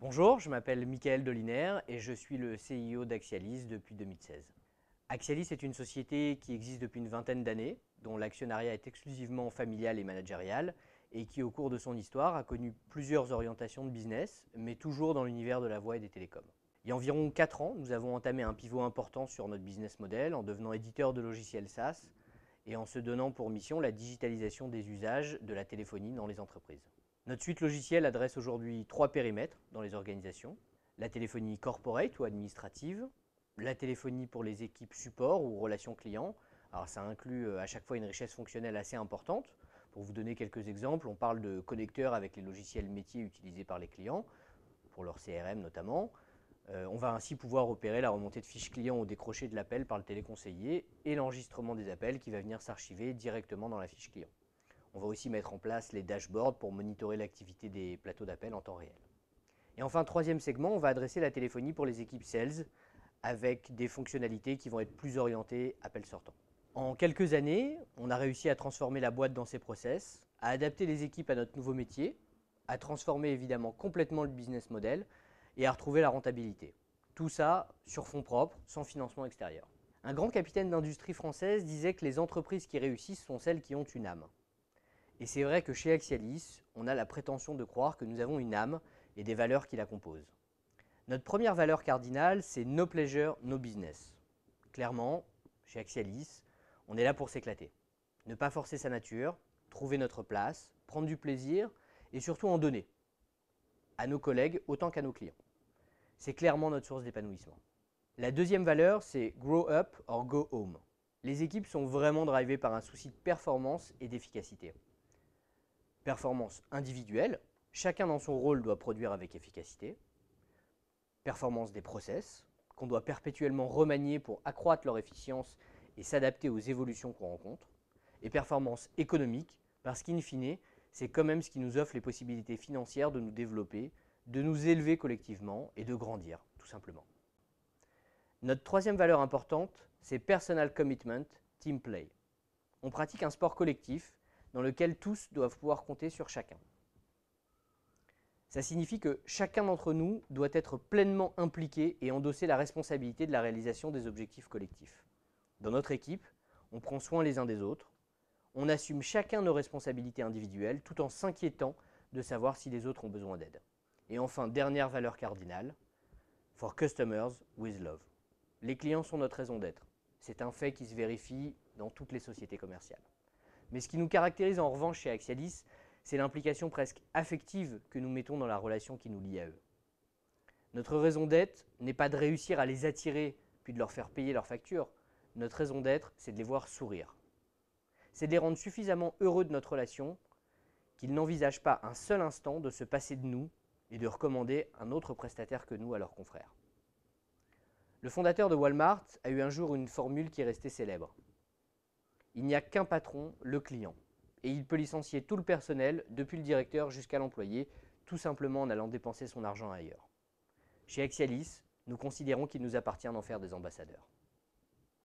Bonjour, je m'appelle Michael Doliner et je suis le CIO d'Axialis depuis 2016. Axialis est une société qui existe depuis une vingtaine d'années, dont l'actionnariat est exclusivement familial et managérial, et qui au cours de son histoire a connu plusieurs orientations de business, mais toujours dans l'univers de la voix et des télécoms. Il y a environ 4 ans, nous avons entamé un pivot important sur notre business model en devenant éditeur de logiciels SaaS et en se donnant pour mission la digitalisation des usages de la téléphonie dans les entreprises. Notre suite logicielle adresse aujourd'hui 3 périmètres dans les organisations. La téléphonie corporate ou administrative, la téléphonie pour les équipes support ou relations clients. Alors ça inclut à chaque fois une richesse fonctionnelle assez importante. Pour vous donner quelques exemples, on parle de connecteurs avec les logiciels métiers utilisés par les clients, pour leur CRM notamment. On va ainsi pouvoir opérer la remontée de fiches clients au décroché de l'appel par le téléconseiller et l'enregistrement des appels qui va venir s'archiver directement dans la fiche client. On va aussi mettre en place les dashboards pour monitorer l'activité des plateaux d'appel en temps réel. Et enfin, troisième segment, on va adresser la téléphonie pour les équipes sales avec des fonctionnalités qui vont être plus orientées appel sortant. En quelques années, on a réussi à transformer la boîte dans ses process, à adapter les équipes à notre nouveau métier, à transformer évidemment complètement le business model et à retrouver la rentabilité. Tout ça sur fonds propres, sans financement extérieur. Un grand capitaine d'industrie française disait que les entreprises qui réussissent sont celles qui ont une âme. Et c'est vrai que chez Axialis, on a la prétention de croire que nous avons une âme et des valeurs qui la composent. Notre première valeur cardinale, c'est no pleasure, no business. Clairement, chez Axialis, on est là pour s'éclater. Ne pas forcer sa nature, trouver notre place, prendre du plaisir et surtout en donner. À nos collègues autant qu'à nos clients. C'est clairement notre source d'épanouissement. La deuxième valeur, c'est grow up or go home. Les équipes sont vraiment drivées par un souci de performance et d'efficacité. Performance individuelle, chacun dans son rôle doit produire avec efficacité. Performance des process, qu'on doit perpétuellement remanier pour accroître leur efficience et s'adapter aux évolutions qu'on rencontre. Et performance économique, parce qu'in fine, c'est quand même ce qui nous offre les possibilités financières de nous développer, de nous élever collectivement et de grandir, tout simplement. Notre troisième valeur importante, c'est personal commitment, team play. On pratique un sport collectif dans lequel tous doivent pouvoir compter sur chacun. Ça signifie que chacun d'entre nous doit être pleinement impliqué et endosser la responsabilité de la réalisation des objectifs collectifs. Dans notre équipe, on prend soin les uns des autres, on assume chacun nos responsabilités individuelles tout en s'inquiétant de savoir si les autres ont besoin d'aide. Et enfin, dernière valeur cardinale, for customers with love. Les clients sont notre raison d'être. C'est un fait qui se vérifie dans toutes les sociétés commerciales. Mais ce qui nous caractérise en revanche chez Axialis, c'est l'implication presque affective que nous mettons dans la relation qui nous lie à eux. Notre raison d'être n'est pas de réussir à les attirer puis de leur faire payer leurs factures. Notre raison d'être, c'est de les voir sourire. C'est de les rendre suffisamment heureux de notre relation qu'ils n'envisagent pas un seul instant de se passer de nous et de recommander un autre prestataire que nous à leurs confrères. Le fondateur de Walmart a eu un jour une formule qui est restée célèbre. Il n'y a qu'un patron, le client. Et il peut licencier tout le personnel, depuis le directeur jusqu'à l'employé, tout simplement en allant dépenser son argent ailleurs. Chez Axialis, nous considérons qu'il nous appartient d'en faire des ambassadeurs.